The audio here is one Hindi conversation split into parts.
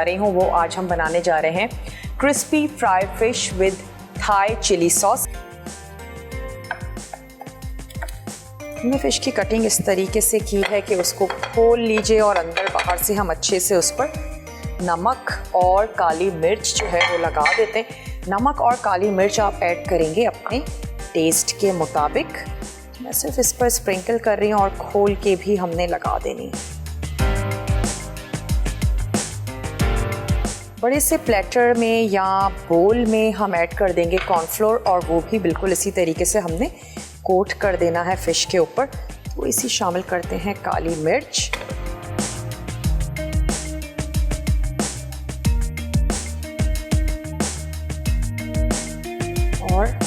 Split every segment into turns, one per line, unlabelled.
रही हूँ वो आज हम बनाने जा रहे हैं crispy fry fish with Thai chilli sauce. हमने फिश की कटिंग इस तरीके से की है कि उसको खोल लीजिए और अंदर बाहर से हम अच्छे से उस पर नमक और काली मिर्च जो है वो लगा देते हैं। नमक और काली मिर्च आप ऐड करेंगे अपने टेस्ट के मुताबिक। मैं सिर्फ इस पर स्प्रिंकल कर रही हूँ और खोल के भी हमने लगा देनी है। बड़े से प्लेटर में या बोल में हम ऐड कर देंगे कॉर्नफ्लोर और वो भी बिल्कुल इसी तरीके से हमने कोट कर देना है फिश के ऊपर। तो इसी शामिल करते हैं काली मिर्च और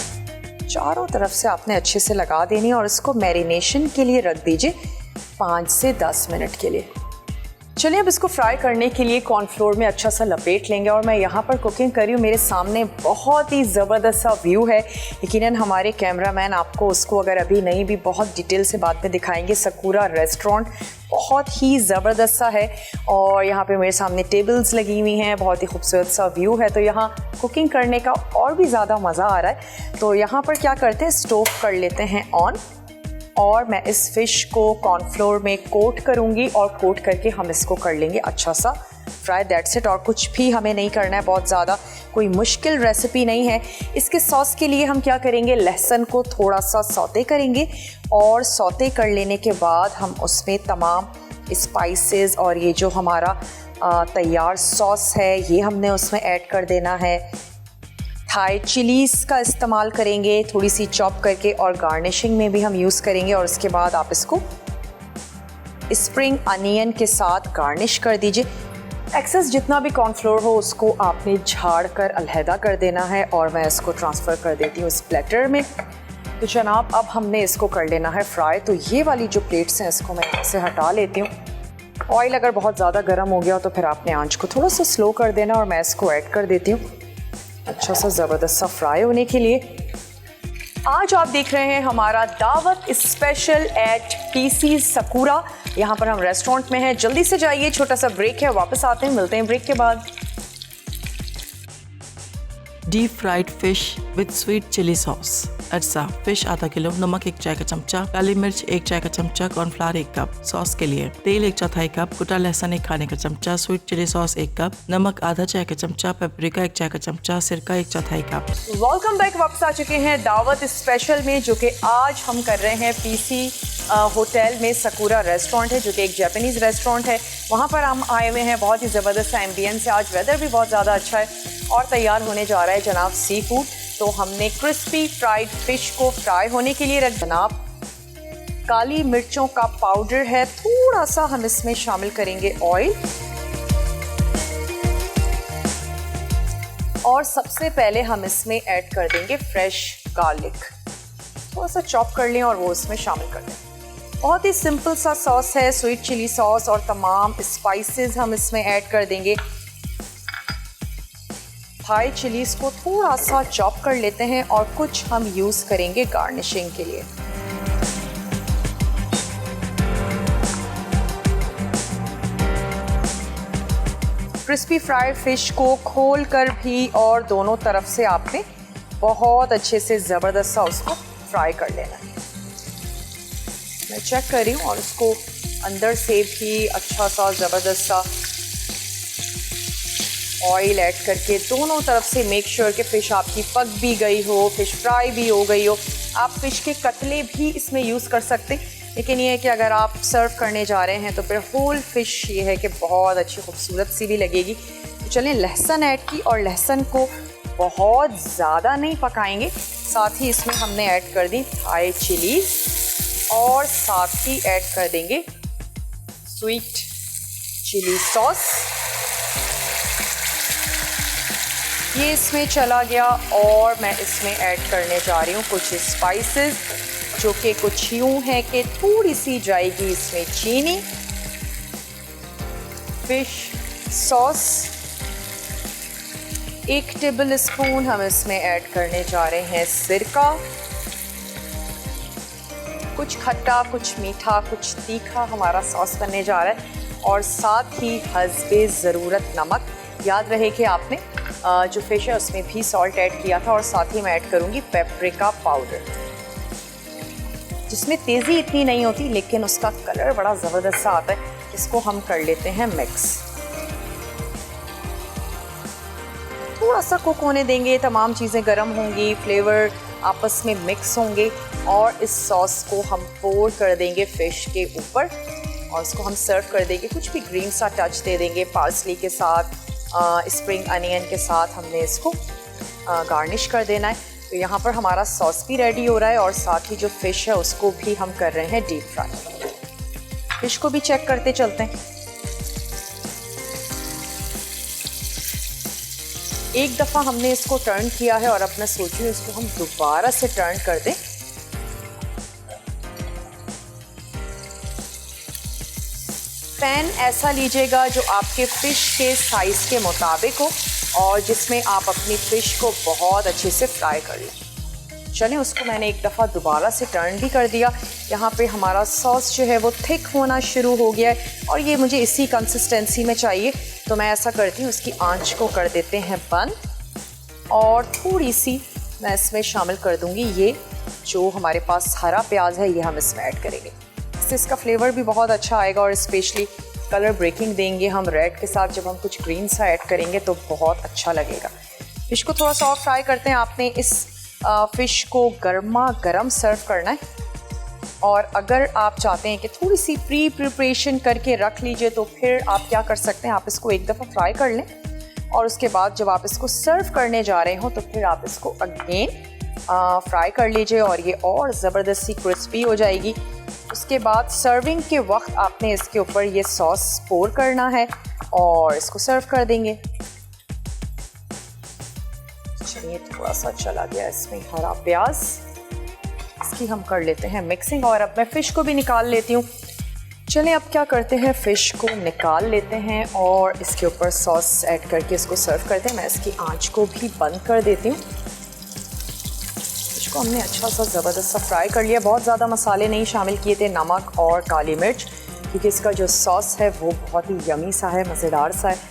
चारों तरफ से आपने अच्छे से लगा देनी और इसको मैरिनेशन के लिए रख दीजिए 5 से 10 मिनट के लिए। चलिए अब इसको फ्राई करने के लिए कॉर्नफ्लोर में अच्छा सा लपेट लेंगे और मैं यहाँ पर कुकिंग कर रही हूँ। मेरे सामने बहुत ही ज़बरदस्त सा व्यू है। यकीनन हमारे कैमरामैन आपको उसको अगर अभी नहीं भी बहुत डिटेल से बाद में दिखाएंगे। सकूरा रेस्टोरेंट बहुत ही ज़बरदस्त सा है और यहाँ पे मेरे सामने टेबल्स लगी हुई हैं। बहुत ही खूबसूरत सा व्यू है, तो यहाँ कुकिंग करने का और भी ज़्यादा मज़ा आ रहा है। तो यहाँ पर क्या करते हैं, स्टोव कर लेते हैं ऑन और मैं इस फिश को कॉर्नफ्लोर में कोट करूंगी और कोट करके हम इसको कर लेंगे अच्छा सा फ्राई। That's it. और कुछ भी हमें नहीं करना है, बहुत ज़्यादा कोई मुश्किल रेसिपी नहीं है। इसके सॉस के लिए हम क्या करेंगे, लहसुन को थोड़ा सा सौते करेंगे और सौते कर लेने के बाद हम उसमें तमाम स्पाइसेस और ये जो हमारा तैयार सॉस है ये हमने उसमें ऐड कर देना है। थाई चिलीज़ का इस्तेमाल करेंगे थोड़ी सी चॉप करके और गार्निशिंग में भी हम यूज़ करेंगे। और उसके बाद आप इसको स्प्रिंग अनियन के साथ गार्निश कर दीजिए। एक्सेस जितना भी कॉर्नफ्लोर हो उसको आपने झाड़ कर अलहदा कर देना है और मैं इसको ट्रांसफ़र कर देती हूँ इस प्लेटर में। तो जनाब अब हमने इसको कर लेना है फ्राई। तो ये वाली जो प्लेट्स हैं इसको मैं यहाँ से हटा लेती हूँ। ऑयल अगर बहुत ज़्यादा गर्म हो गया हो तो फिर आपने आंच को थोड़ा सा स्लो कर देना और मैं इसको ऐड कर देती हूँ अच्छा सा ज़बरदस्त सा फ्राई होने के लिए। आज आप देख रहे हैं हमारा दावत स्पेशल एट पीसी सकूरा। यहाँ पर हम रेस्टोरेंट में हैं। जल्दी से जाइए, छोटा सा ब्रेक है, वापस आते हैं, मिलते हैं ब्रेक के बाद।
Deep fried fish with sweet chilli sauce. अज्जा फिश आधा किलो, नमक 1 चाय का चमचा, काली मिर्च 1 चाय का चमचा, कॉर्नफ्लावर 1 कप। सॉस के लिए तेल 1/4 कप, कुटा लहसुन 1 खाने का चमचा, स्वीट चिली सॉस 1 कप, नमक आधा चाय का चमचा, पेपरिका 1 चाय का चमचा, सिरका 1/4 कप।
Welcome back. वापस आ चुके हैं दावत स्पेशल में, जो कि आज हम कर रहे हैं पीसी होटल में। सकूरा रेस्टोरेंट है जो कि एक जापानीज़ रेस्टोरेंट है। वहाँ पर हम आए हुए हैं। बहुत ही ज़बरदस्त एम्बियंस है। आज वेदर भी बहुत ज़्यादा अच्छा है और तैयार होने जा रहा है जनाब सी फूड। तो हमने क्रिस्पी फ्राइड फिश को फ्राई होने के लिए रख जनाब काली मिर्चों का पाउडर है, थोड़ा सा हम इसमें शामिल करेंगे ऑयल और सबसे पहले हम इसमें ऐड कर देंगे फ्रेश गार्लिक। थोड़ा सा चॉप कर लें और वो इसमें शामिल कर दें। बहुत ही सिंपल सा सॉस है, स्वीट चिली सॉस और तमाम स्पाइसेस हम इसमें ऐड कर देंगे। थाई चिलीज़ को थोड़ा सा चॉप कर लेते हैं और कुछ हम यूज़ करेंगे गार्निशिंग के लिए। क्रिस्पी फ्राइड फिश को खोल कर भी और दोनों तरफ से आपने बहुत अच्छे से ज़बरदस्त सा उसको फ्राई कर लेना है। मैं चेक कर रही हूँ और उसको अंदर से भी अच्छा सा ज़बरदस्त सा ऑयल ऐड करके दोनों तरफ से मेक श्योर कि फ़िश आपकी पक भी गई हो, फ़िश फ्राई भी हो गई हो। आप फ़िश के कतले भी इसमें यूज़ कर सकते हैं, लेकिन ये है कि अगर आप सर्व करने जा रहे हैं तो फिर होल फ़िश ये है कि बहुत अच्छी खूबसूरत सी भी लगेगी। तो चलें, लहसुन ऐड की और लहसुन को बहुत ज़्यादा नहीं पकाएंगे। साथ ही इसमें हमने ऐड कर दी थाई चिलीज़ और साथ ही ऐड कर देंगे स्वीट चिली सॉस। ये इसमें चला गया और मैं इसमें ऐड करने जा रही हूँ कुछ स्पाइसेस, जो कि कुछ यूँ है कि थोड़ी सी जाएगी इसमें चीनी, फिश सॉस 1 टेबल स्पून हम इसमें ऐड करने जा रहे हैं सिरका। कुछ खट्टा, कुछ मीठा, कुछ तीखा हमारा सॉस बनने जा रहा है और साथ ही हस्बे ज़रूरत नमक। याद रहे कि आपने जो फिश है उसमें भी सॉल्ट ऐड किया था और साथ ही मैं ऐड करूँगी पेपरिका पाउडर, जिसमें तेज़ी इतनी नहीं होती लेकिन उसका कलर बड़ा ज़बरदस्त सा आता है। इसको हम कर लेते हैं मिक्स। थोड़ा सा कुक होने देंगे, तमाम चीज़ें गर्म होंगी, फ्लेवर आपस में मिक्स होंगे और इस सॉस को हम पोर कर देंगे फ़िश के ऊपर और इसको हम सर्व कर देंगे। कुछ भी ग्रीन सा टच दे देंगे, पार्सली के साथ, स्प्रिंग अनियन के साथ हमने इसको गार्निश कर देना है। तो यहाँ पर हमारा सॉस भी रेडी हो रहा है और साथ ही जो फ़िश है उसको भी हम कर रहे हैं डीप फ्राई। फ़िश को भी चेक करते चलते हैं। एक दफ़ा हमने इसको टर्न किया है और अब मैं सोच रही हूँ इसको हम दोबारा से टर्न कर दें। पैन ऐसा लीजिएगा जो आपके फ़िश के साइज़ के मुताबिक हो और जिसमें आप अपनी फ़िश को बहुत अच्छे से फ्राई कर लें। चलें, उसको मैंने एक दफ़ा दोबारा से टर्न भी कर दिया। यहाँ पे हमारा सॉस जो है वो थिक होना शुरू हो गया है और ये मुझे इसी कंसिस्टेंसी में चाहिए। तो मैं ऐसा करती हूँ, उसकी आंच को कर देते हैं बंद और थोड़ी सी मैं इसमें शामिल कर दूँगी ये जो हमारे पास हरा प्याज है, ये हम इसमें ऐड करेंगे। इससे इसका फ्लेवर भी बहुत अच्छा आएगा और स्पेशली कलर ब्रेकिंग देंगे हम रेड के साथ। जब हम कुछ ग्रीन सा ऐड करेंगे तो बहुत अच्छा लगेगा। फिश को थोड़ा सा और फ्राई करते हैं। आपने इस फ़िश को गर्मा गर्म सर्व करना है और अगर आप चाहते हैं कि थोड़ी सी प्री प्रिपरेशन करके रख लीजिए तो फिर आप क्या कर सकते हैं, आप इसको एक दफ़ा फ्राई कर लें और उसके बाद जब आप इसको सर्व करने जा रहे हो तो फिर आप इसको अगेन फ्राई कर लीजिए और ये और ज़बरदस्त सी क्रिस्पी हो जाएगी। उसके बाद सर्विंग के वक्त आपने इसके ऊपर ये सॉस पोर करना है और इसको सर्व कर देंगे। चलिए, थोड़ा सा चला गया इसमें हरा प्याज, इसकी हम कर लेते हैं मिक्सिंग और अब मैं फ़िश को भी निकाल लेती हूँ। चलें, अब क्या करते हैं, फ़िश को निकाल लेते हैं और इसके ऊपर सॉस ऐड करके इसको सर्व करते हैं। मैं इसकी आंच को भी बंद कर देती हूँ। इसको हमने अच्छा सा ज़बरदस्त सा फ्राई कर लिया। बहुत ज़्यादा मसाले नहीं शामिल किए थे, नमक और काली मिर्च, क्योंकि इसका जो सॉस है वो बहुत ही यमी सा है, मज़ेदार सा है।